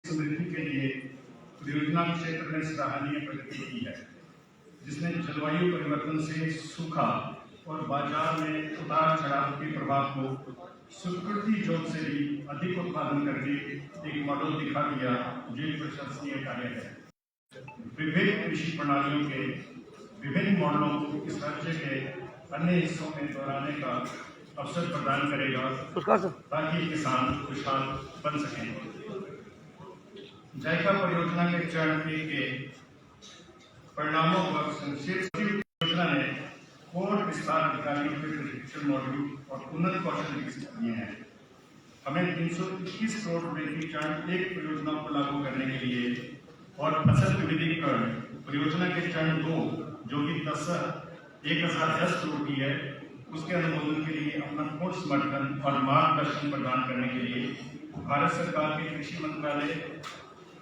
समृद्धि के लिए परियोजना क्षेत्र में सराहनीय प्रगति की है, जिसने जलवायु परिवर्तन से सूखा और बाजार में उतार चढ़ाव के प्रभाव को स्वीकृति जोत से भी अधिक उत्पादन करके एक मॉडल दिखा दिया, जो एक प्रशंसनीय कार्य है। विभिन्न कृषि प्रणालियों के विभिन्न मॉडलों को इस राज्य के अन्य हिस्सों में दोहराने का अवसर प्रदान करेगा, ताकि किसान खुशहाल बन सकें। जायका परियोजना के चरण 1 के परिणामों पर संक्षेप परियोजना ने कोर विस्तार अधिकारियों के प्रशिक्षण मॉड्यूल और उन्नत कौशल विकसित किए हैं। हमें 321 करोड़ रुपए की चरण 1 परियोजना को लागू करने के लिए और फसल विविधीकरण परियोजना के चरण 2 जो कि 1010 करोड़ की है, उसके अनुमोदन के लिए अपना पूर्ण समर्थन और मार्गदर्शन प्रदान करने के लिए भारत सरकार के कृषि मंत्रालय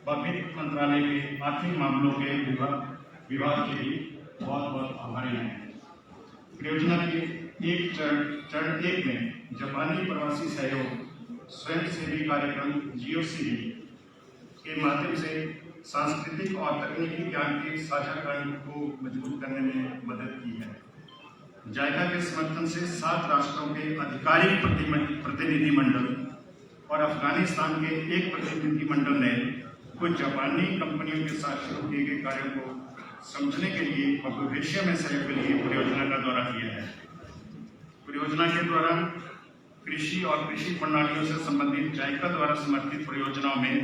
व वित्त मंत्रालय के आर्थिक मामलों के विभाग के भी बहुत बहुत आभारी हैं। परियोजना के चरण 1 में जापानी प्रवासी सहयोग स्वयंसेवी कार्यक्रम GOCD के माध्यम से सांस्कृतिक और तकनीकी ज्ञान के साझाकरण को मजबूत करने में मदद की है। जायका के समर्थन से 7 राष्ट्रों के आधिकारिक प्रतिनिधिमंडल और अफगानिस्तान के एक प्रतिनिधिमंडल ने कुछ जापानी कंपनियों के साथ शुरू किए गए कार्यों को समझने के लिए और भविष्य में सहयोग के लिए परियोजना का दौरा किया है। परियोजना के दौरान कृषि और कृषि प्रणालियों से संबंधित जायका द्वारा समर्थित परियोजनाओं में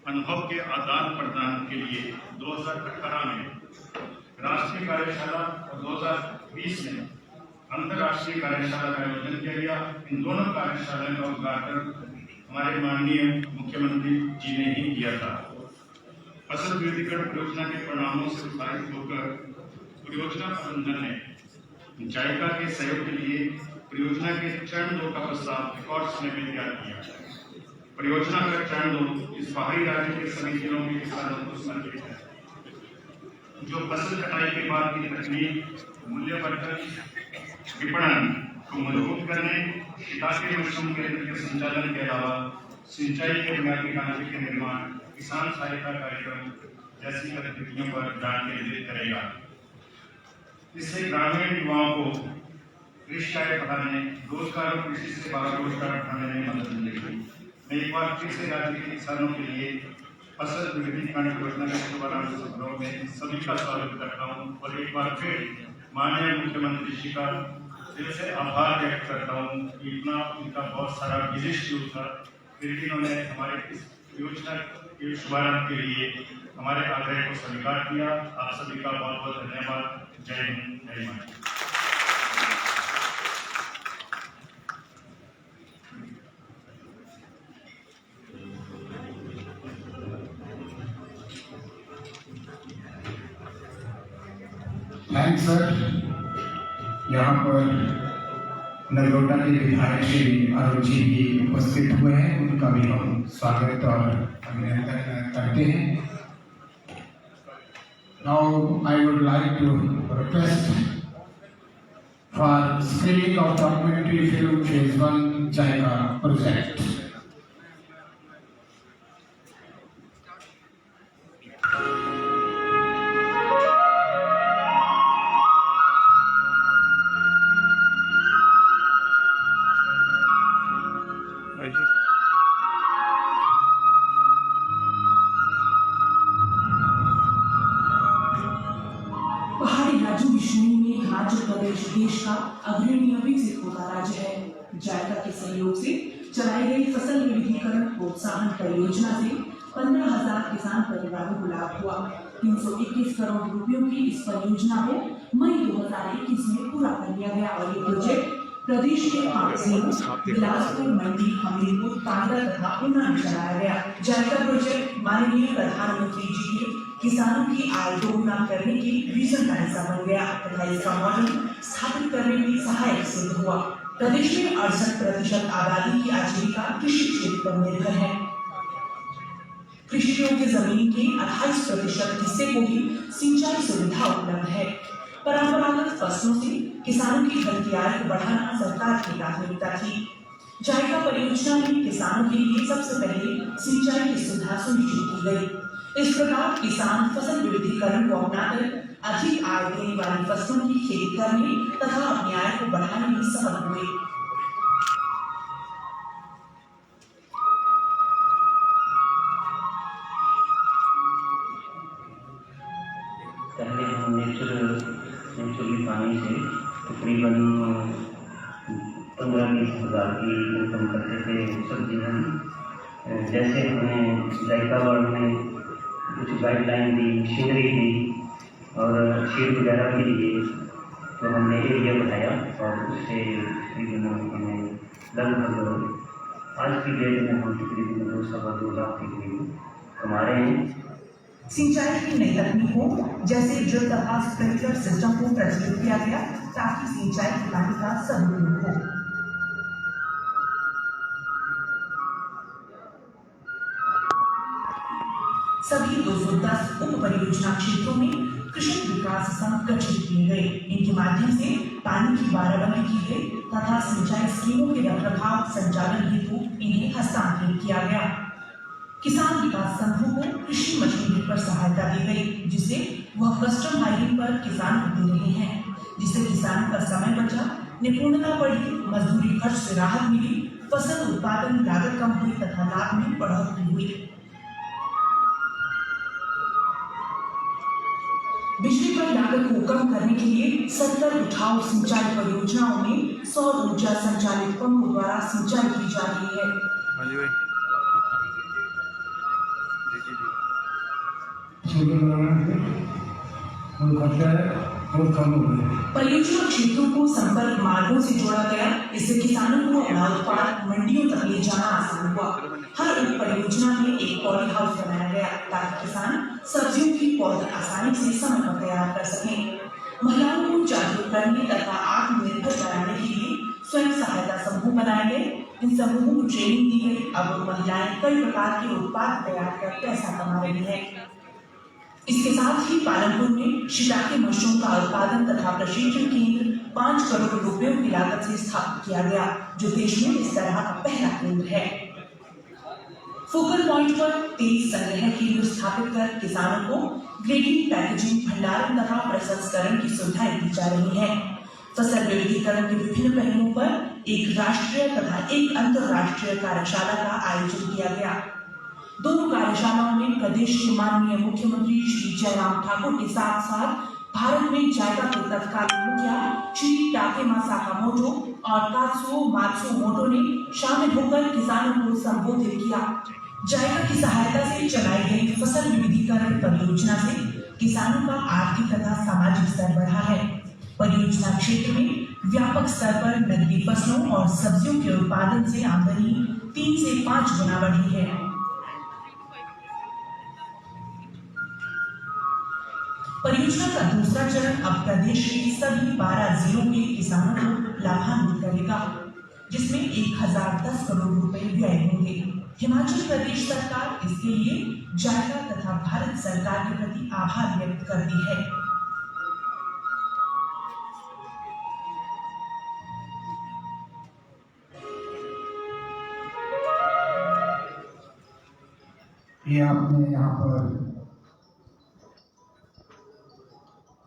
अनुभव के आदान प्रदान के लिए 2018 में राष्ट्रीय कार्यशाला और 2020 में अंतर्राष्ट्रीय कार्यशाला का आयोजन किया गया। इन दोनों कार्यशालाओं का उद्घाटन हमारे माननीय मुख्यमंत्री जी ने ही किया था। फसल विविधीकरण परियोजना के परिणामों से उत्साहित होकर परियोजना प्रबंधन ने जायका के सहयोग के लिए परियोजना के चरण 2 का प्रस्ताव रिकॉर्ड समय में तैयार किया। परियोजना का चरण 2 इस पहाड़ी राज्य के सभी जिलों के किसानों को समर्पित है, जो फसल कटाई के बाद की तकनीक, मूल्यवर्धन, विपणन को मजबूत करने, शिकायत मशरूम केंद्र के संचालन के अलावा सिंचाई के बुनियादी ढांचे के निर्माण, किसान सहायता कार्यक्रम जैसी गतिविधियों पर ध्यान केंद्रित करेगा। इससे ग्रामीण युवाओं को कृषि आय बढ़ाने, रोजगार और कृषि से बाहर रोजगार बढ़ाने में मदद मिलेगी। मैं एक बार फिर से राज्य के किसानों के लिए फसल विविधीकरण योजना के शुभारंभ समारोह में सभी का स्वागत करता हूँ और एक बार फिर माननीय मुख्यमंत्री जी का दिल से आभार व्यक्त करता हूँ। इतना उनका बहुत सारा बिजी शेड्यूल था, फिर भी उन्होंने हमारे इस योजना के शुभारंभ के लिए हमारे आग्रह को स्वीकार किया। आप सभी का बहुत बहुत धन्यवाद। जय हिंद, जय माता। Thanks sir. यहाँ पर नगरोटा के विधायक श्री अरुण जी भी उपस्थित हुए हैं, उनका भी हम स्वागत और अभिनंदन करते हैं। Now I would like to request for screening of documentary film Phase 1 JICA project. पहाड़ी राज्यों की श्रेणी में हिमाचल प्रदेश देश का अग्रणी विकसित होता राज्य है। जायका के सहयोग से चलाई गई फसल विविधीकरण प्रोत्साहन परियोजना से 15,000 किसान परिवारों को लाभ हुआ। 321 करोड़ रुपयों की इस परियोजना को मई 2021 में पूरा कर लिया गया और ये प्रोजेक्ट प्रदेश के 5 जिलों बिलासपुर, मंडी, हमीरपुर, कांगड़ा तथा ऊना में चलाया गया। जायका प्रोजेक्ट माननीय प्रधानमंत्री जी के किसानों की आय दोगुना करने की विजन का हिस्सा बन गया तथा इसका मॉडल स्थापित करने में सहायक सिद्ध हुआ। प्रदेश में 68% आबादी की आजीविका कृषि क्षेत्र पर निर्भर है। कृषि योग्य जमीन के 28% हिस्से को ही सिंचाई सुविधा उपलब्ध है। परंपरागत फसलों से किसानों की घर की आय को बढ़ाना सरकार की प्राथमिकता थी। जायका परियोजना ने किसानों के लिए सबसे पहले सिंचाई की सुविधा सुनिश्चित गई। इस प्रकार किसान फसल विविधीकरण को अपनाकर अधिक आय देने वाली फसलों की खेती करने तथा अपनी आय को बढ़ाने में सफल हुए। पहले हम नेचुरली पानी से तकरीबन 15-20 हज़ार की इनकम करते थे सब्जी में। जैसे हमें जायका वार्ड में कुछ गाइडलाइन दी, मशीनरी दी और शेड वगैरह भी दिए, तो हमने एरिया बढ़ाया और उससे तकरीबन हमें लगभग आज की डेट में हम तकरीबन 2-2.25 लाख के करीब कमा रहे हैं। सिंचाई की नई तकनीकों जैसे ड्रिप तथा स्प्रिंकलर सिस्टम को प्रचलित किया गया ताकि सिंचाई की पानी का सदुपयोग हो। सभी 210 उप परियोजना क्षेत्रों में कृषि विकास संघ गठित किए गए। इनके माध्यम से पानी की बारहबंदी की गई तथा सिंचाई स्कीमों के रखरखाव संचालन हेतु इन्हें हस्तांतरित किया गया। किसान विकास संघों को कृषि मशीनरी पर सहायता दी गई, जिसे वह कस्टम हायरिंग पर किसान को दे रहे हैं, जिससे किसानों का समय बचा, निपुणता बढ़ी, मजदूरी खर्च से राहत मिली, फसल उत्पादन लागत कम हुई तथा लाभ में बढ़ोतरी हुई। बिजली पर लागत को कम करने के लिए 70 उठाऊ सिंचाई परियोजनाओं में सौर ऊर्जा संचालित पंपों द्वारा सिंचाई की जा रही है। परियोजना क्षेत्रों को संपर्क मार्गों से जोड़ा गया, इससे किसानों को अपना उत्पाद मंडियों तक ले जाना आसान हुआ। हर उप परियोजना में एक पॉली हाउस बनाया गया ताकि किसान सब्जियों की पौध आसानी से समय पर तैयार कर सकें। महिलाओं को जागरूक करने तथा आत्मनिर्भर बनाने के लिए स्वयं सहायता समूह बनाए गए। इन समूहों को ट्रेनिंग दी गई। अब महिलाएं कई प्रकार के उत्पाद तैयार कर पैसा कमा रही है। इसके साथ ही पालनपुर में शिटाके मशरूम का उत्पादन तथा प्रशिक्षण केंद्र 5 करोड़ रुपयों की लागत से स्थापित किया गया, जो देश में इस तरह का पहला केंद्र है। फोकल पॉइंट पर 23 संग्रह केंद्र स्थापित कर किसानों को ग्रेडिंग, पैकेजिंग, भंडारण तथा प्रसंस्करण की सुविधाएं दी जा रही है। फसल विविधीकरण के विभिन्न पहलुओं पर एक राष्ट्रीय तथा एक अंतर्राष्ट्रीय कार्यशाला का आयोजन किया गया। दोनों कार्यशालाओं में प्रदेश के माननीय मुख्यमंत्री श्री जयराम ठाकुर के साथ साथ भारत में जायका के तत्कालीन मुखिया श्री टाकेमा साकामोटो और कात्सुओ मात्सुमोटो ने शामिल होकर किसानों को संबोधित किया। जायका की सहायता से चलाई गई फसल विविधीकरण परियोजना से किसानों का आर्थिक तथा सामाजिक स्तर बढ़ा है। परियोजना क्षेत्र में व्यापक स्तर पर नकदी फसलों और सब्जियों के उत्पादन से आमदनी 3 से 5 गुना बढ़ी है। परियोजना का दूसरा चरण अब प्रदेश के सभी 12 जिलों के किसानों को लाभान्वित करेगा, जिसमें 1010 करोड़ रुपए व्यय होंगे। हिमाचल प्रदेश सरकार इसके लिए जायका तथा भारत सरकार के प्रति आभार व्यक्त करती है। ये आपने यहाँ पर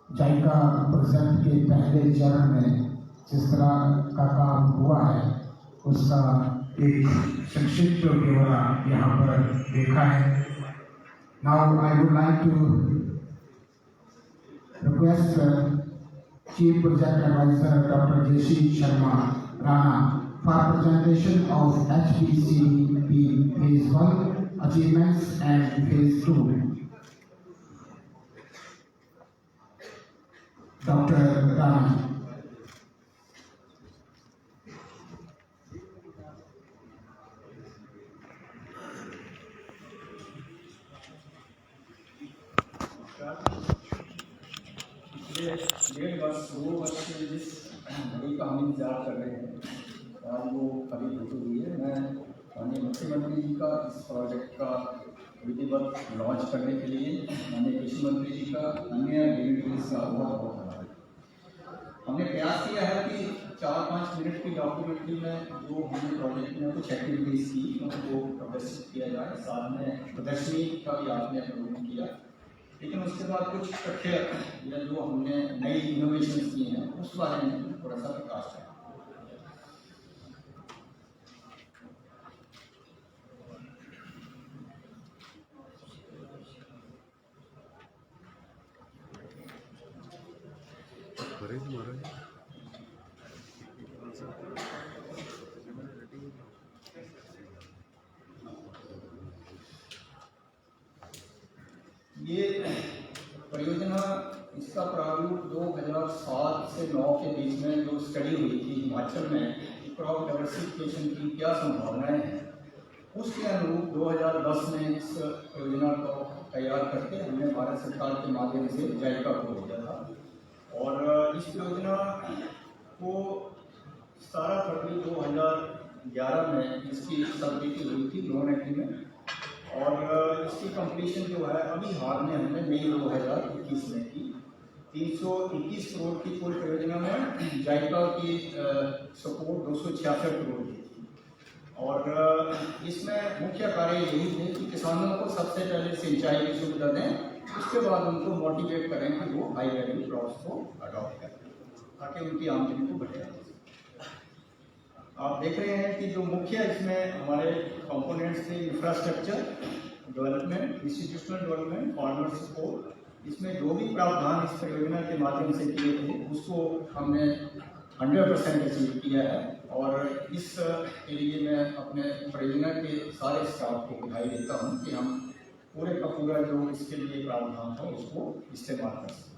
जायका प्रोजेक्ट के पहले चरण में जिस तरह का काम हुआ है उसका एक संक्षिप्त ब्यौरा यहाँ पर देखा है। Now I would like to request chief project advisor doctor J C Sharma Rana for presentation of HPCP Phase 1 achievements and Phase 2. Dr. Rana. पिछले 2 वर्ष से जिस घड़ी का हम इंतजार कर रहे हैं, आज वो कभी होती हुई है। मैं माननीय मुख्यमंत्री जी का इस प्रोजेक्ट का विधिवत लॉन्च करने के लिए माननीय कृषि मंत्री जी का अन्य डिग्निटरीज का बहुत आभार। हमने प्रयास किया है कि 4-5 मिनट की डॉक्यूमेंट्री में जो हमने प्रोजेक्ट में कुछ एक्टिविटीज़ की उनको प्रदर्शित किया जाए। साथ में प्रदर्शनी का भी आपने अवलोकन किया, लेकिन उसके बाद कुछ तथ्य या जो हमने नई इनोवेशन की हैं उस बारे में थोड़ा सा प्रकाश है। ये परियोजना, इसका प्रारूप 2007 से 2009 के बीच में जो स्टडी हुई थी हिमाचल में क्रॉप डाइवर्सिफिकेशन की क्या संभावनाएं हैं, उसके अनुरूप 2010 में इस परियोजना को तैयार करके हमने भारत सरकार के माध्यम से जायका को भेजा था। और इस परियोजना को 17 फरवरी 2011 में इसकी स्वीकृति हुई थी लोन एग्रीमेंट, और इसकी कंप्लीशन जो है अभी हाल में हमने मई 2021 में की। 321 करोड़ की कुल परियोजना में जायका की सपोर्ट 266 करोड़ की थी। और इसमें मुख्य कार्य यही थे कि किसानों को सबसे पहले सिंचाई की सुविधा दें, उसके बाद उनको मोटिवेट करें कि वो हाई वैल्यू क्रॉप्स को अडॉप्ट करें ताकि उनकी आमदनी को बढ़ाया। आप देख रहे हैं कि जो मुख्य इसमें हमारे कंपोनेंट्स थे, infrastructure development, institutional development, farmer support. इसमें जो भी प्रावधान इस परियोजना के माध्यम से किए थे उसको हमने 100% अचीव किया है। और इस के लिए मैं अपने परियोजना के सारे स्टाफ को बधाई देता हूँ कि हम पूरे का पूरा जो इसके लिए प्रावधान था उसको इस्तेमाल कर सकते।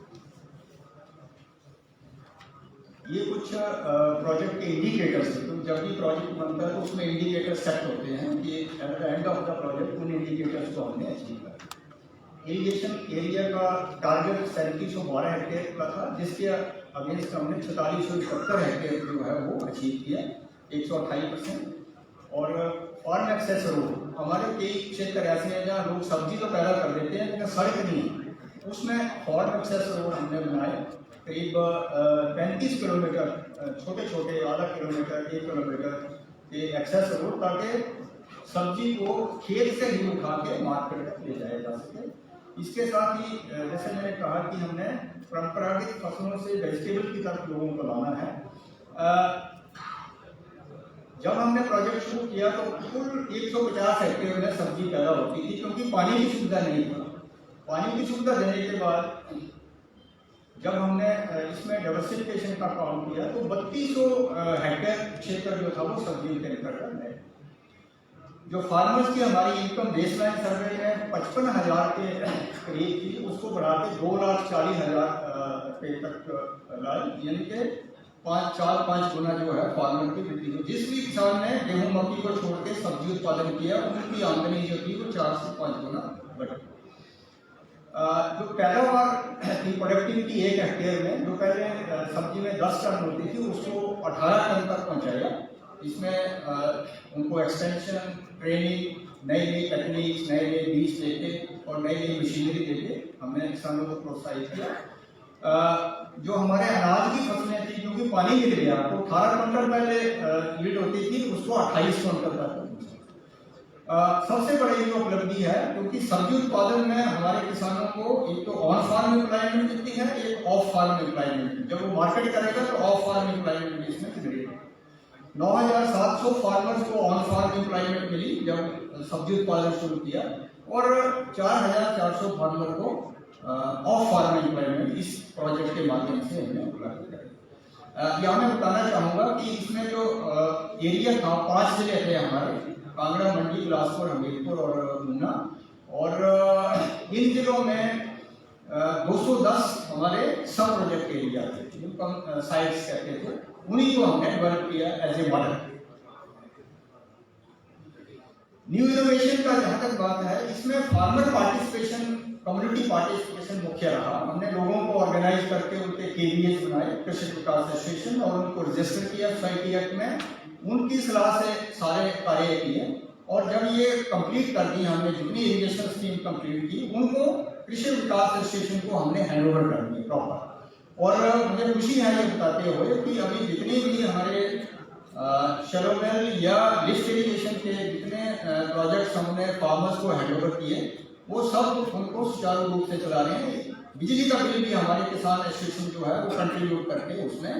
ये कुछ प्रोजेक्ट के इंडिकेटर्स हैं। तो जब भी प्रोजेक्ट बनता है तो उसमें इंडिकेटर सेट होते हैं कि at the end of the project उन इंडिकेटर्स को हमने अचीव किया। इरिगेशन एरिया का टारगेट 3712 हेक्टेयर का था, जिसके अगेंस्ट हमने 4671 हेक्टेयर जो है वो अचीव किया, 128%। और फार्म एक्सेस रोड, हमारे कई क्षेत्र ऐसे हैं जहाँ लोग सब्जी तो पैदा कर देते हैं लेकिन सड़क नहीं है, उसमें फार्म एक्सेस रोड हमने बनाए करीब 35 किलोमीटर, छोटे छोटे आधा किलोमीटर 1 किलोमीटर के एक्सेस रोड, ताकि सब्जी को खेत से ही उठा के मार्केट तक ले जाया जा सके। इसके साथ ही जैसे मैंने कहा कि हमने परंपरागत फसलों से वेजिटेबल की तरफ लोगों को लाना है। जब हमने प्रोजेक्ट शुरू किया तो कुल 150 हेक्टेयर में सब्जी पैदा होती थी, क्योंकि पानी की सुविधा नहीं थी। पानी की सुविधा देने के बाद जब हमने इसमें डाइवर्सिफिकेशन का काम किया तो 3200 हेक्टेयर क्षेत्र जो था वो सब्जी के अंतर्गत है। जो फार्मर्स की हमारी इनकम बेसलाइन सर्वे में 55,000 के करीब थी, उसको बढ़ा के 2,40,000 रुपये तक लाई, यानी कि 4-5 गुना जो है फार्मर की वृद्धि हुई। जिस भी किसान ने गेहूं मक्की को छोड़ के सब्जी उत्पादन किया उनकी आमदनी जो थी वो 4 से 5 गुना बढ़ी। जो पैदावार की प्रोडक्टिविटी 1 हेक्टेयर में जो पहले सब्जी में 10 टन होती थी उसको 18 टन तक पहुंचाया। इसमें उनको एक्सटेंशन, ट्रेनिंग, नई टेक्निक्स, नए बीज देके और नई मशीनरी देके हमने किसानों को प्रोत्साहित किया। जो हमारे अनाज की फसलें थी, क्योंकि पानी मिल गया तो 18 क्विंटल पहले यील्ड होती थी, उसको 28 क्विंटल तक। सबसे बड़ी जो उपलब्धि है, क्योंकि सब्जी उत्पादन में हमारे किसानों को एक तो ऑन फार्म एम्प्लॉयमेंट मिलती है, एक ऑफ फार्म एम्प्लॉयमेंट। जब वो मार्केट करेगा तो ऑफ फार्म एम्प्लॉयमेंट इसमें जनरेट है। 9,700 फार्मर्स को ऑन फार्म एम्प्लॉयमेंट मिली जब सब्जी उत्पादन शुरू किया, और 4,400 फार्मर को ऑफ फार्म एम्प्लॉयमेंट इस प्रोजेक्ट के माध्यम से हमने उपलब्ध कराया। यहाँ मैं बताना चाहूँगा कि इसमें जो एरिया था, 5 जिले थे हमारे, कांगड़ा, मंडी, बिलासपुर, हमीरपुर और ऊना। और इन जिलों में 210 हमारे सब प्रोजेक्ट एरिया थे, जिनको साइट्स कहते थे, उन्हीं को हमने डेवलप किया as a model. New innovation का जहां तक बात है, इसमें फार्मर पार्टिसिपेशन, कम्युनिटी पार्टिसिपेशन मुख्य रहा। हमने लोगों को ऑर्गेनाइज करके उनके केवीएस बनाए, कृषि विकास एसोसिएशन, और उनको रजिस्टर किया सोसाइटी एक्ट में। उनकी सलाह से सारे कार्य किए, और जब ये कंप्लीट कर दी हमने, जितनी इरिगेशन स्कीम कंप्लीट की, उनको कृषि विकास एसोसिएशन को हमने हैंड ओवर कर दिया प्रॉपर। और मुझे खुशी है ये बताते हुए कि अभी जितने भी हमारे शैलो वेल या लिफ्ट इरिगेशन के जितने प्रोजेक्ट्स हमने फार्मर्स को हैंडओवर किए वो सब उनको सुचारू रूप से चला रहे हैं। बिजली का बिल भी हमारे किसान एसोसिएशन जो है वो कंट्रीब्यूट करके उसमें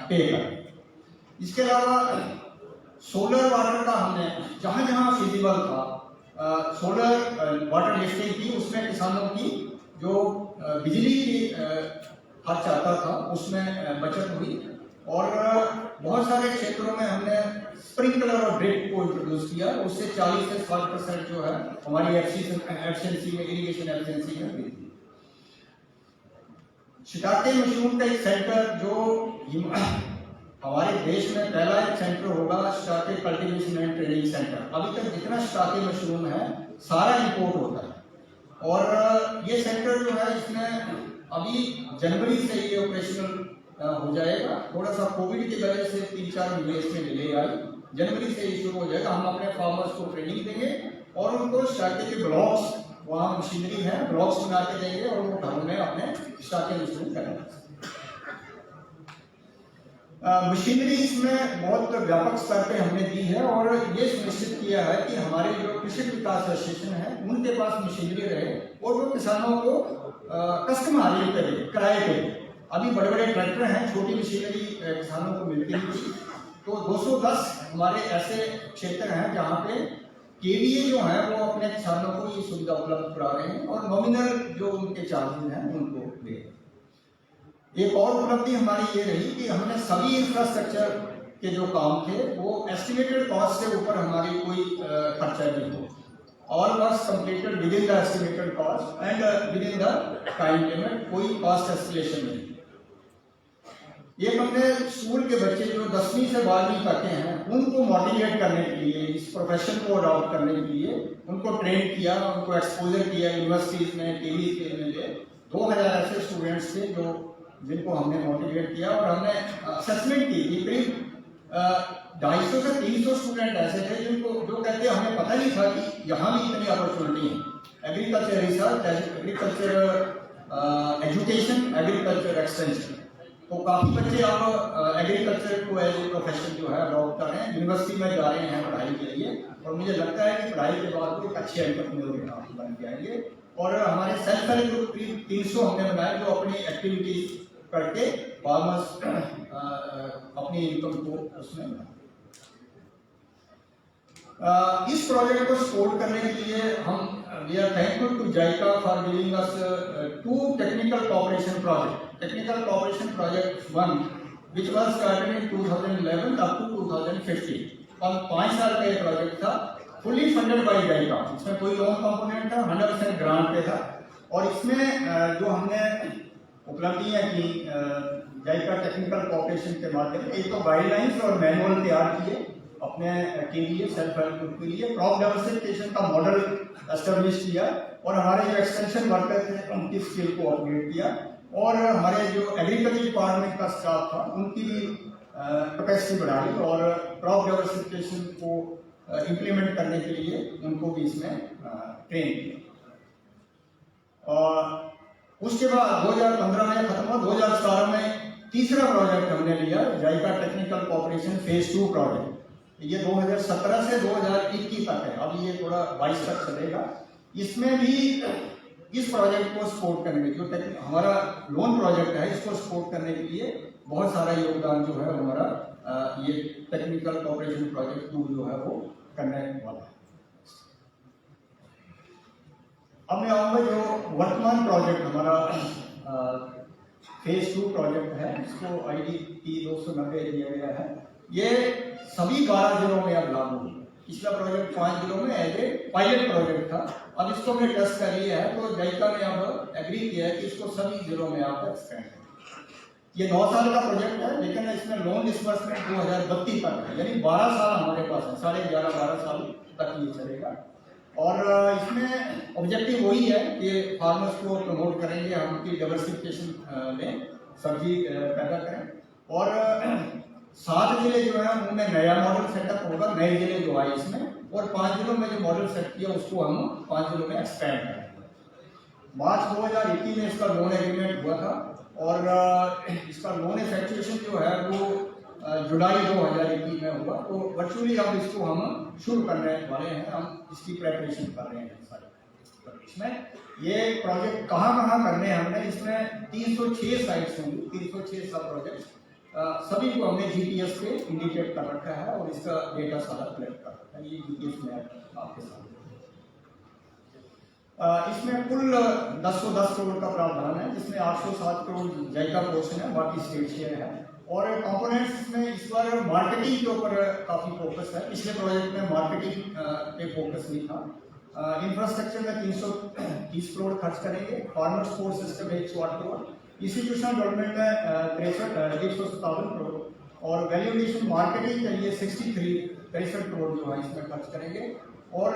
पे कर। इसके अलावा सोलर वाटर का हमने जहाँ जहाँ फिजिबल था सोलर वाटर लिफ्टिंग की, उसमें किसानों की जो बिजली की खर्च आता था उसमें बचत हुई। और बहुत सारे क्षेत्रों में हमने स्प्रिंकलर और ड्रिप को इंट्रोड्यूस किया, उससे 40 से 60% जो है हमारी एफिशिएंसी में, इरिगेशन एफिशिएंसी में वृद्धि। शिकागो मशरूम का एक सेंटर जो हमारे देश में पहला एक सेंटर होगा, Chicago cultivation and training centre. अभी तक जितना शिकागो मशरूम है सारा इंपोर्ट होता है और ये सेंटर जो है इसमें अभी जनवरी से ये ऑपरेशनल हो जाएगा। थोड़ा सा कोविड की वजह से 3-4 महीने इसमें डिले आई, जनवरी से ये शुरू हो जाएगा। हम अपने फार्मर्स को ट्रेनिंग देंगे और उनको शिकागो के ब्लॉक्स, वहाँ मशीनरी है, ब्लॉक्स बना के देंगे और वो घरों में अपने शिकागो मशरूम करेंगे। मशीनरी इसमें बहुत व्यापक स्तर पे हमने दी है और ये सुनिश्चित किया है कि हमारे जो कृषि विकास एसोसिएशन है उनके पास मशीनरी रहे और वो किसानों को कस्टम हायरिंग करे, किराए पे। अभी बड़े बड़े ट्रैक्टर हैं, छोटी मशीनरी किसानों को मिलती नहीं थी, तो 210 हमारे ऐसे क्षेत्र हैं जहाँ पे केवीए जो है वो अपने किसानों को ये सुविधा उपलब्ध करा रहे हैं और नॉमिनल जो उनके चार्जेज हैं उनको दे रहे हैं। एक और उपलब्धि हमारी ये रही कि हमने सभी इंफ्रास्ट्रक्चर के जो काम थे वो एस्टिमेटेड कॉस्ट से ऊपर हमारी कोई खर्चा नहीं हो। All works completed with in the estimated cost and with in the time limit, कोई कॉस्ट एस्केलेशन नहीं। ये हमने स्कूल के बच्चे जो 10वीं से 12वीं तक के हैं उनको मोटिवेट करने के लिए, इस प्रोफेशन को अडॉप्ट करने के लिए उनको ट्रेन किया, उनको एक्सपोजर किया यूनिवर्सिटीज में, टीवी के में। 2000 ऐसे स्टूडेंट्स थे जो जिनको हमने मोटिवेट किया और हमने असेसमेंट की कि करीब 250 से 300 स्टूडेंट ऐसे थे जिनको जो कहते हमें पता नहीं था कि यहाँ भी इतनी अपॉर्चुनिटी है। Agriculture research, agriculture education, agriculture extension, तो काफ़ी बच्चे अब एग्रीकल्चर को एज ए प्रोफेशन जो है अडॉप्ट कर रहे हैं, यूनिवर्सिटी में जा रहे हैं पढ़ाई के लिए और मुझे लगता है कि पढ़ाई के बाद वो एक अच्छे एंटरप्रेन्योर बन जाएंगे। और हमारे सेल्फ हेल्प ग्रुप करीब 300 हमने बनाए जो अपनी एक्टिविटीज करके फार्मर्स अपनी इनकम को उसमें इस प्रोजेक्ट को सपोर्ट करने के लिए हम we are thankful to JICA for giving us 2 technical cooperation project. Technical cooperation project 1 which was started in 2011 up to 2015 और 5 साल का ये प्रोजेक्ट था, फुली फंडेड बाय जायका। इसमें कोई लोन कंपोनेंट था, 100% ग्रांट पे था। और इसमें जो हमने उपलब्धियां की जायका टेक्निकल कोऑपरेशन के माध्यम से, एक तो गाइडलाइंस और मैनुअल तैयार किए अपने के लिए, सेल्फ हेल्प ग्रुप के लिए, क्रॉप डाइवर्सिफिकेशन का मॉडल एस्टेब्लिश किया और हमारे जो एक्सटेंशन वर्कर थे उनकी स्किल को अपग्रेड किया और हमारे जो एग्रीकल्चर डिपार्टमेंट का स्टाफ था उनकी भी कैपेसिटी बढ़ाई और क्रॉप डाइवर्सिफिकेशन को इम्प्लीमेंट करने के लिए उनको भी इसमें ट्रेन किया। और उसके बाद 2015 में खत्म हुआ। 2017 में तीसरा प्रोजेक्ट हमने लिया, जायका टेक्निकल कोऑपरेशन फेज 2 प्रोजेक्ट। ये 2017 से 2021 तक है, अब ये थोड़ा 22 तक चलेगा। इसमें भी इस प्रोजेक्ट को सपोर्ट करने के लिए, जो हमारा लोन प्रोजेक्ट है इसको सपोर्ट करने के लिए बहुत सारा योगदान जो है हमारा ये टेक्निकल कोऑपरेशन प्रोजेक्ट 2 जो है वो करने वाला है। अब मैं आऊँगा जो वर्तमान प्रोजेक्ट हमारा फेज 2 प्रोजेक्ट है, इसको IDP 290 दिया गया है। ये सभी 12 जिलों में अब लागू है। पिछला प्रोजेक्ट 5 जिलों में एज ए पायलट प्रोजेक्ट था, अब इसको हमने टेस्ट कर लिया है तो जायका ने अब एग्री किया है कि इसको सभी जिलों में आप एक्सपेंड करें। ये 9 साल का प्रोजेक्ट है लेकिन इसमें लोन डिसबर्समेंट 2032 तक है, यानी 12 साल हमारे पास है, 11.5-12 साल तक ये चलेगा। और इसमें ऑब्जेक्टिव वही है कि फार्मर्स को प्रमोट करेंगे, हम उनकी डाइवर्सिफिकेशन में सब्जी पैदा करें। और 7 जिले जो है उनमें नया मॉडल सेटअप होगा, नए जिले जो आए इसमें, और 5 जिलों में जो मॉडल सेट किया उसको हम 5 जिलों में एक्सपेंड करेंगे। मार्च 2021 में इसका लोन एग्रीमेंट हुआ था और इसका लोन इफेक्चुएशन जो है वो जुलाई 2021 में हुआ। तो वर्चुअली अब इसको हम शुरू करने वाले हैं, हम इसकी प्रेपरेशन कर रहे हैं सारे। तो इसमें ये प्रोजेक्ट कहाँ करने हैं हमने, इसमें 306 साइट्स होंगी, 306 सब प्रोजेक्ट सभी को हमने जीपीएस पे इंडिकेट कर रखा है और इसका डेटा सारा कलेक्ट कर रखा है। ये जीपीएस मैप आपके सामने। इसमें कुल 1010 करोड़ का प्रावधान है, जिसमें 807 करोड़ जायका पोर्शन है, बाकी स्टेट शेयर है। और कंपोनेंट्स में इस बार मार्केटिंग के ऊपर काफी फोकस है, पिछले प्रोजेक्ट में मार्केटिंग पे फोकस नहीं था। इंफ्रास्ट्रक्चर में 330 करोड़ खर्च करेंगे, farmer support system 108 crore, institutional development में 157 करोड़ और वैल्यू एडिशन मार्केटिंग के लिए 63 करोड़ जो है इसमें खर्च करेंगे। और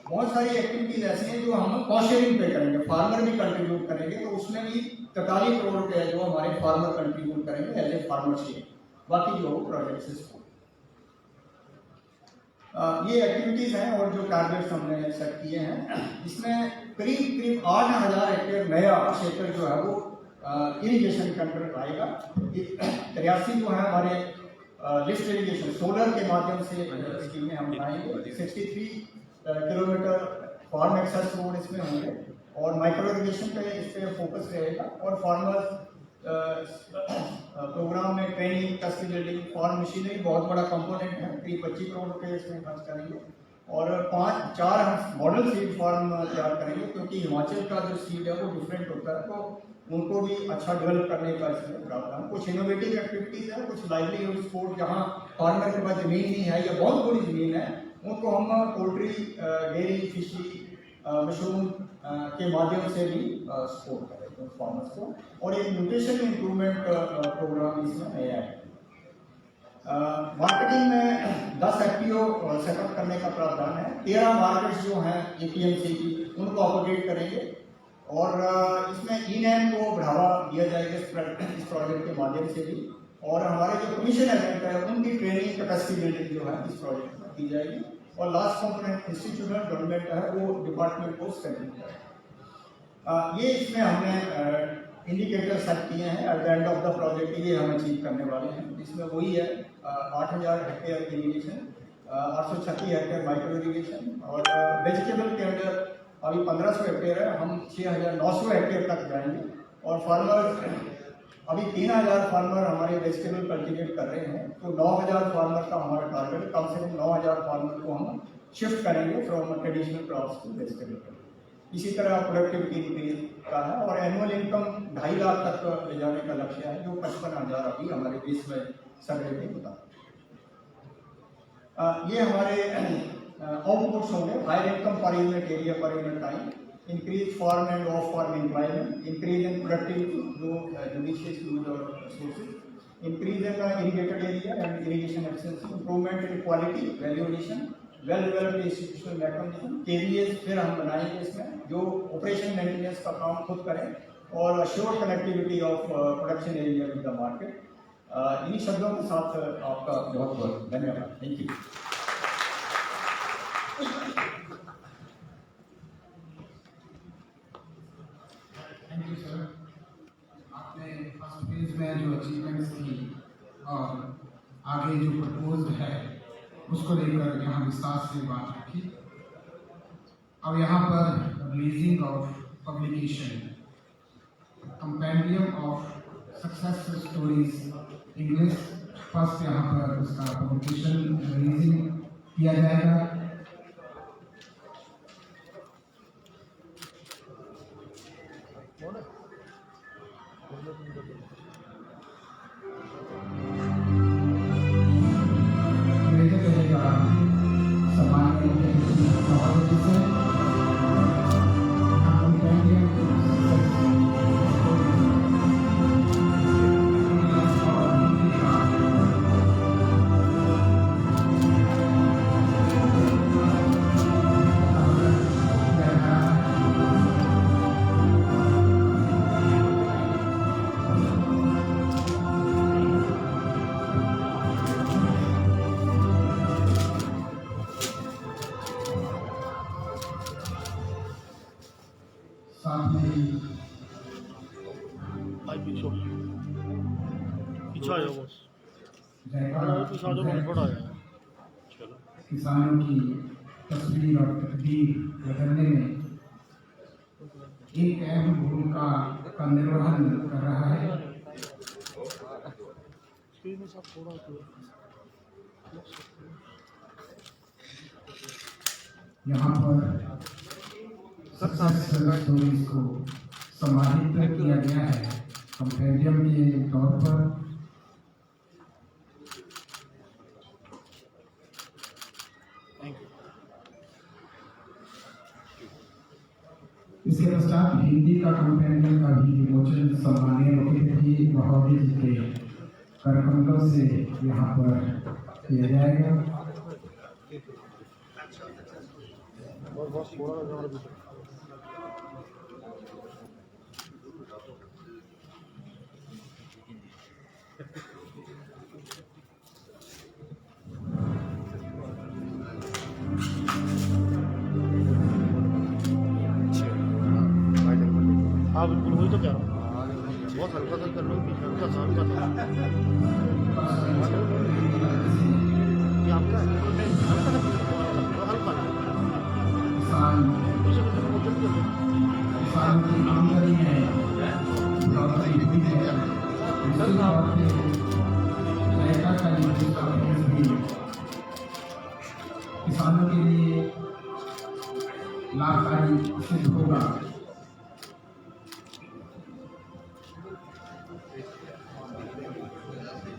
बहुत सारी एक्टिविटीज ऐसी हैं जो हम कॉस्ट शेयरिंग पे करेंगे, फार्मर भी कंट्रीब्यूट करेंगे, तो उसमें भी 43 करोड़ रुपए जो हमारे फार्मर कंट्रीब्यूट करेंगे एज ए फार्मर शेयर। बाकी जो प्रोजेक्ट्स इसको ये एक्टिविटीज हैं और जो टारगेट्स हमने सेट किए हैं, इसमें करीब 8000 हेक्टेयर नया क्षेत्र जो है वो इरिगेशन के अंडर आएगा। 83 जो है हमारे लिफ्ट इरिगेशन सोलर के माध्यम से स्कीमें हम बनाएंगे। 63 किलोमीटर फार्म एक्सेस रोड इसमें होंगे और माइक्रो इरिगेशन पे इस पे फोकस रहेगा। और फार्मर्स प्रोग्राम में training, test building, farm machinery बहुत बड़ा कंपोनेंट है, करीब 25 करोड़ रुपए इसमें खर्च करेंगे। और 4 हम मॉडल सीड फार्म तैयार करेंगे, क्योंकि हिमाचल का जो सीड है वो डिफरेंट होता है, तो उनको भी अच्छा डेवलप करने का इसमें प्रावधान। कुछ इनोवेटिव एक्टिविटीज है, कुछ लाइवलीहुड स्पोर्ट जहाँ फार्मर के पास जमीन नहीं है या बहुत बड़ी जमीन है, उनको हम पोल्ट्री, डेयरी, फिशरी, मशरूम के माध्यम से भी सपोर्ट करेंगे फार्मर्स को। और एक न्यूट्रिशन इंप्रूवमेंट प्रोग्राम इसमें नया है। मार्केटिंग में 10 एफपीओ सेटअप करने का प्रावधान है। 13 मार्केट्स जो हैं एपीएमसी की, उनको अपडेट करेंगे और इसमें ई-नैम को बढ़ावा दिया जाएगा इस प्रोजेक्ट के माध्यम से भी। और हमारे जो कमीशन एजेंट है उनकी ट्रेनिंग, कैपेसिटी बिल्डिंग जो है इस प्रोजेक्ट में की जाएगी। और लास्ट कंपोनेंट इंस्टीट्यूशनल डेवलपमेंट है, वो डिपार्टमेंट को स्ट्रेंथन करेगा। ये इसमें हमने इंडिकेटर सेट किए हैं at the end of the project, ये हम अचीव करने वाले हैं। इसमें वही है 8000 hectare irrigation, 836 hectare micro irrigation और वेजिटेबल के अंदर अभी 1500 हेक्टेयर है, हम 6900 हेक्टेयर तक जाएंगे। और फार्मर अभी 3000 फार्मर हमारे वेजिटेबल कल्टीवेट कर रहे हैं, तो 9000 फार्मर का हमारा टारगेट, कम से कम 9000 फार्मर को हम शिफ्ट करेंगे from traditional crops to vegetable. इसी तरह प्रोडक्टिविटी इंक्रीज का है और एनुअल इनकम 2.5 लाख तक ले जाने का लक्ष्य है, जो 55,000 अभी हमारे देश में सर्वे में होता है। ये हमारे आउटपुट्स होंगे। Higher income per unit area, per unit time, increase farm and off farm employment, increase in productivity जो जुडिशियस यूज और sources, increase in irrigated area and irrigation efficiency, improvement in quality, value addition, well developed institutional mechanism, KVS फिर हम बनाएंगे इसमें, जो operation maintenance का काम खुद करें और assured connectivity of production area with the market. इन्हीं शब्दों के साथ आपका बहुत बहुत धन्यवाद। Thank you. Thank you sir. आपने फर्स्ट फेज में जो अचीवमेंट्स की और आगे जो प्रपोज्ड है उसको लेकर यहाँ विस्तार से बात रखी। अब यहाँ पर releasing of publication, compendium of success stories English, first यहाँ पर उसका पब्लिकेशन रिलीजिंग किया जाएगा। भाई पीछे पीछा जाओ बस जायका पीछा जाओ मैं थोड़ा आया किसानों की तस्वीर और तकदीर बदलने में एक अहम भूमिका का निर्वहन कर रहा है। स्क्रीन में सब थोड़ा यहाँ पर सक्सेस स्टोरीज को समाहित किया गया है कंपेरियम के तौर पर। इसके पश्चात हिंदी का कंपेरियम का भी विमोचन सम्मानीय मुख्यमंत्री महोदय जी के करकमलों से यहाँ पर किया जाएगा। बस थोड़ा हाँ बिल्कुल वही तो कह रहा हूँ बहुत हल्का सा कर लो हल्का सा हल्का सा ये आपका हल्का सा हल्का किसान की आमदनी में बढ़ोतरी हुई है। दूसरी बात है जायका का भी किसानों के लिए लाभकारी सिद्ध होगा।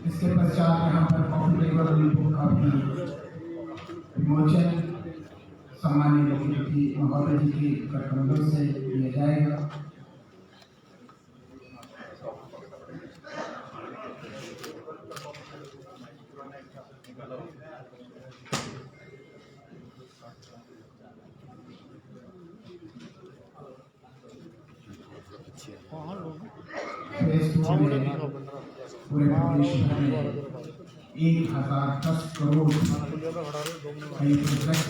इसके पश्चात यहाँ पर कॉम्पिटेबल रिपोर्ट का भी विमोचन सम्मानीय मुख्यमंत्री महोदय जी की करकमलों से किया जाएगा। फेज 2 में पूरे प्रदेश भर में 1010 करोड़ कई प्रोजेक्ट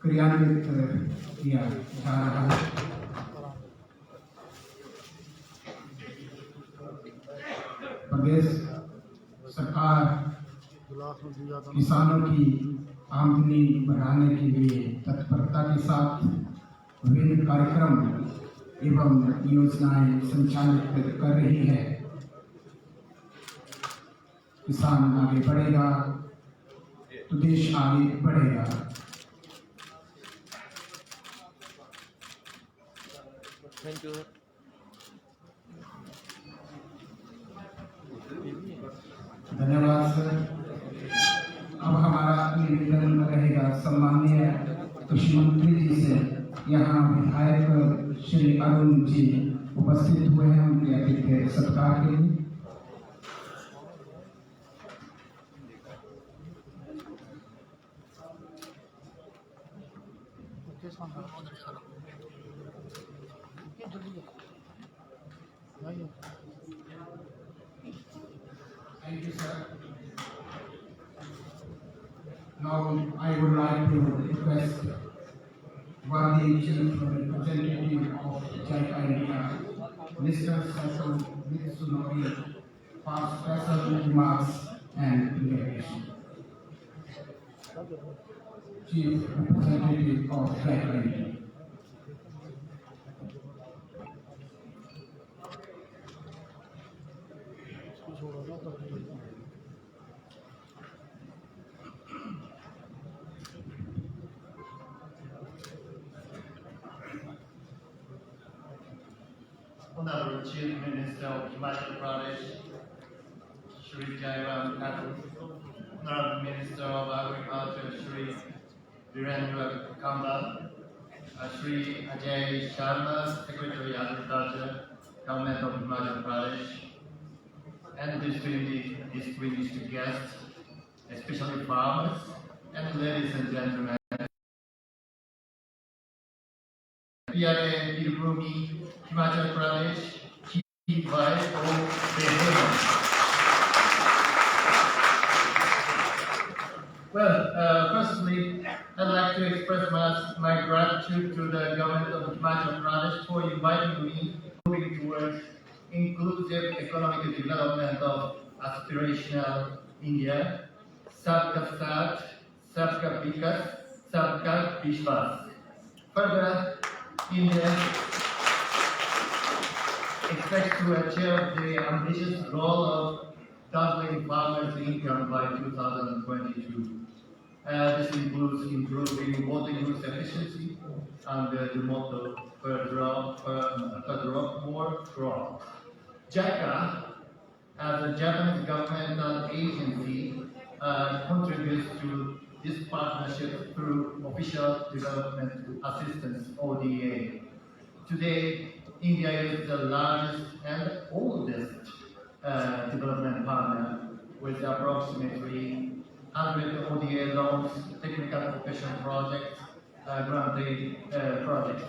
क्रियान्वित किया जा रहा है। प्रदेश सरकार किसानों की आमदनी बढ़ाने के लिए तत्परता के साथ विभिन्न कार्यक्रम एवं योजनाएं संचालित कर रही है। किसान आगे बढ़ेगा तो देश आगे बढ़ेगा। थैंक यू धन्यवाद सर। अब हमारा निवेदन रहेगा सम्माननीय कृषि मंत्री जी से। यहाँ विधायक श्री अरुण जी उपस्थित हुए हैं उनके अतिथि सत्कार के लिए। Thank you, sir. Now I would like to request Worthy Chief Representative of JICA India, Mr. Sasha Mitsunori, for special remarks and declaration. Chief Representative of JICA India. Honorable Chief Minister of Himachal Pradesh, Shri Jairam Thakur, Honorable Minister of Agriculture, Shri Virendra Kambal, Shri Ajay Sharma, Secretary Agriculture, Government of Himachal Pradesh, and distinguished guests, especially farmers, and ladies and gentlemen. PRA Birubhumi, Himachal Pradesh, Chief Vice of President. Well, firstly, I'd like to express my gratitude to the government of Himachal Pradesh for inviting me moving towards inclusive economic development of aspirational India, Sabka Saath, Sabka Vikas, Sabka Vishwas. Further, India expects to achieve the ambitious goal of doubling farmers' income by 2022. This includes improving water use efficiency under the motto per drop, more crop. JICA, as a Japanese governmental agency, contributes to this partnership through Official Development Assistance (ODA). Today, India is the largest and oldest development partner with approximately 100 ODA loans, technical professional projects, granted projects.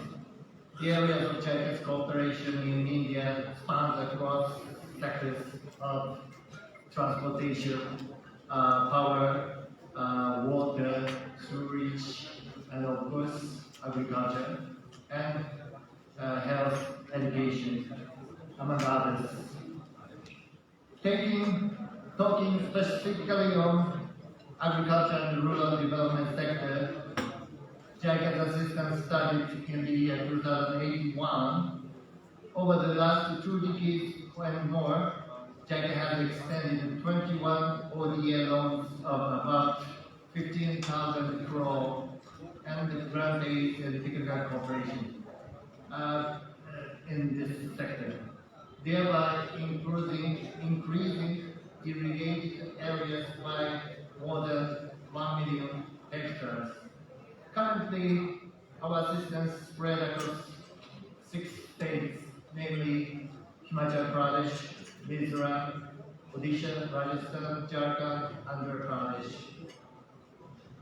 The areas of China's cooperation in India spans across sectors of transportation, power, water, sewage, and of course agriculture, and health, education, among others. Talking specifically on agriculture and rural development sector, JICA's assistance started in the year 2081. Over the last 2 decades and more, JICA has extended 21 ODA loans of about 15,000 crore and granted technical cooperation in this sector, thereby increasing irrigated areas by more than 1 million hectares. Currently, our assistance spread across 6 states, namely Himachal Pradesh, Mizoram, Odisha, Rajasthan, Jharkhand, Andhra Pradesh.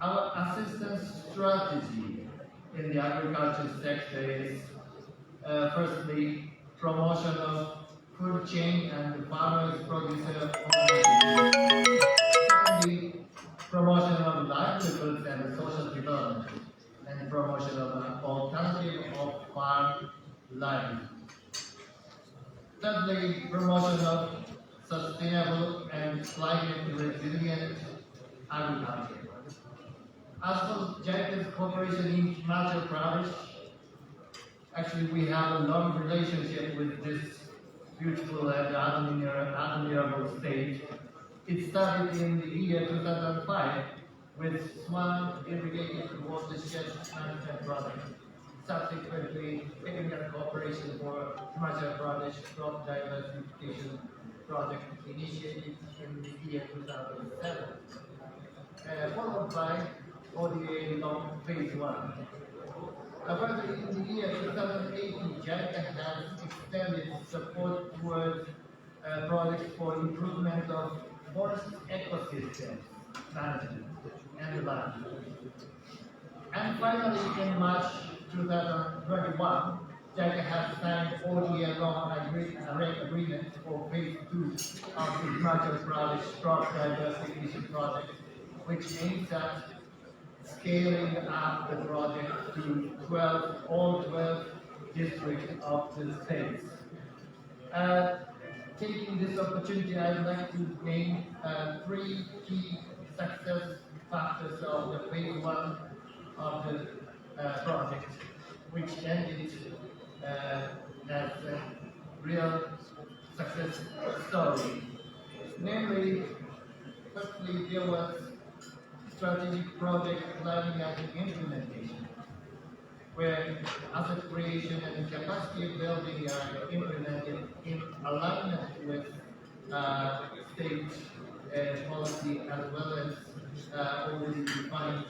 Our assistance strategy in the agriculture sector is firstly, promotion of food chain and farmers producer organizations. Secondly, promotion of livelihoods and social development, and promotion of an alternative of farm livelihood. Thirdly, promotion of sustainable and climate resilient agriculture. As for JICA's cooperation in Himachal Pradesh, actually we have a long relationship with this beautiful and admirable state. It started in the year 2005 with Swan Irrigated Watershed Management Project. Subsequently, technical cooperation for Himachal Pradesh crop diversification project initiated in the year 2007, followed by ODA loan phase 1. Further, in the year 2018, JICA has extended support towards projects for improvement of forest ecosystem management and land. And finally, in March 2021, JICA has signed ODA loan agreement for phase 2 of the Himachal Pradesh crop diversification project, which aims at scaling up the project to all 12 districts of the states. Taking this opportunity, I would like to name 3 key success factors of the phase 1 of the project, which ended as a real success story. Namely, firstly, there was strategic project planning and implementation, where asset creation and capacity building are implemented in alignment with state policy as well as already defined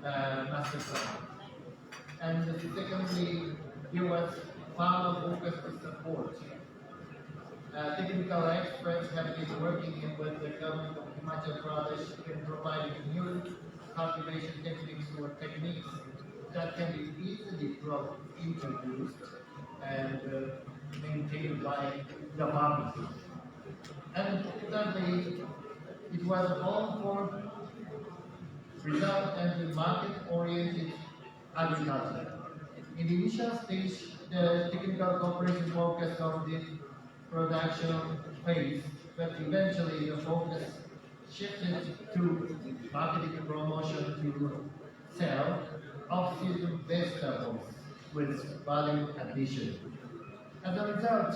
master plan. And secondly, there was farmer-focused support. Technical experts have been working with the government of Himachal Pradesh in providing new cultivation techniques that can be easily introduced and maintained by the farmers. And thirdly, it was all for result and market-oriented agriculture. In the initial stage, the technical cooperation focused on the production phase, but eventually the focus shifted to marketing and promotion to sell off-season vegetables with value addition. As a result,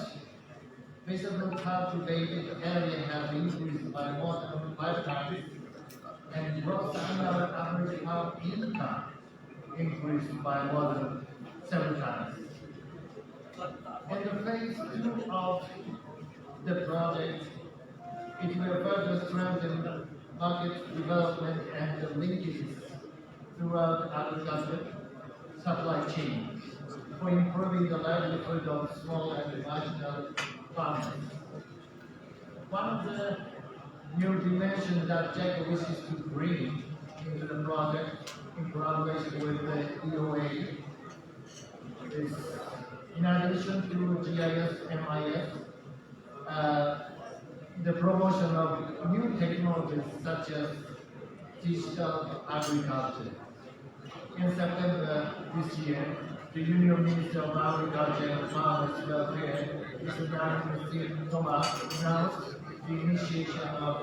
vegetable cultivated area has increased by more than 5 times, and gross annual average farm income increased by more than 7 times. In the phase 2 of the project, it will further strengthen market development and the linkages throughout agriculture supply chain for improving the livelihood of small and marginal farmers. One of the new dimensions that JICA wishes to bring into the project in collaboration with the EOA is, in addition to GIS, MIS, the promotion of new technologies such as digital agriculture. In September this year, the Union Minister of Agriculture and Farmers Welfare, Mr. Narendra Thomas, announced the initiation of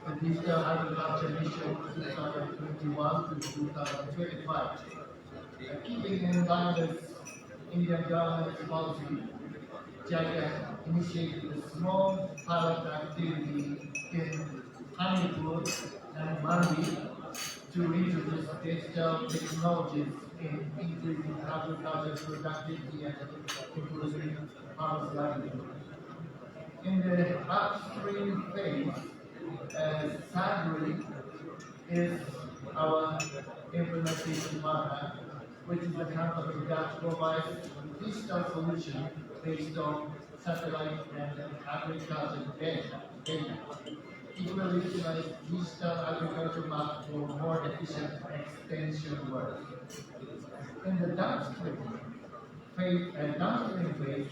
the Digital Agriculture Mission 2021 to 2025. Keeping in line with Indian government's policy, JICA initiated a small pilot activity in Hanipur and Mandi to introduce digital technologies in increasing agriculture productivity and improving farmers' livelihood. In the upstream phase, Sagri is our implementation partner, which is a company that provides digital solution based on satellite and agriculture data. It will utilize digital agriculture map for more efficient extension work. In the downstream phase,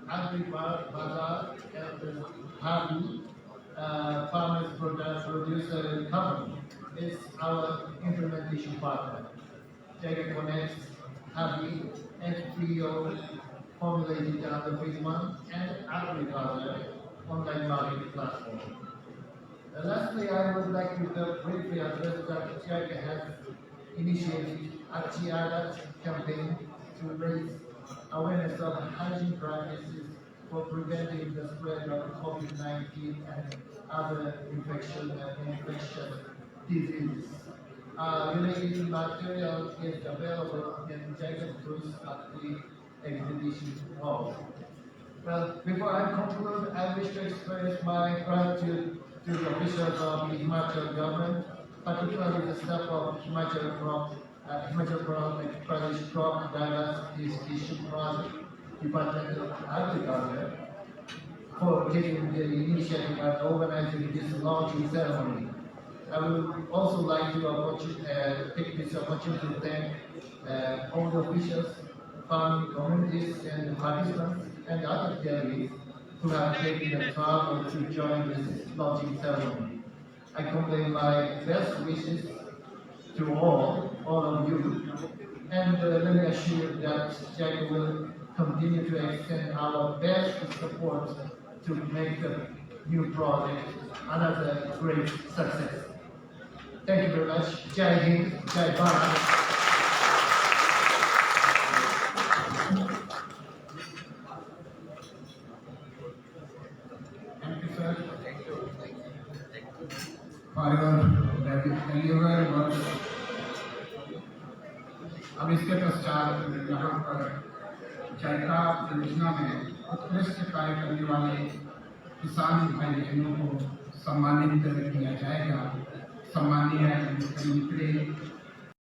AgriBazaar and Habi, farmers producer company, is our implementation partner. JICA connects Habi, FPO, formulated under phase 1, and AgriBazaar online marketing platform. Lastly, I would like to briefly address that JICA has initiated a Adat campaign to raise awareness of hygiene practices for preventing the spread of COVID-19 and other infectious diseases. Related material is available in JICA booth at the exhibition hall. Well, before I conclude, I wish to express my gratitude to the officials of the Himachal government, particularly the staff of Himachal Pradesh Crop Diversification Project, Department of Agriculture, for taking the initiative and organizing this launching ceremony. I would also like to take this opportunity to thank all the officials, farming communities, and participants, and other delegates who have taken the trouble to join this launching ceremony. I convey my best wishes to all of you, and let me assure you that JICA will continue to extend our best support to make the new project another great success. Thank you very much. Jai Hind, Jai Bharat. For your delivered words. अब इसके पश्चात यहाँ पर JICA योजना में उत्कृष्ट कार्य करने वाले किसान भाई बहनों को सम्मानित किया जाएगा। सम्मानीय मित्र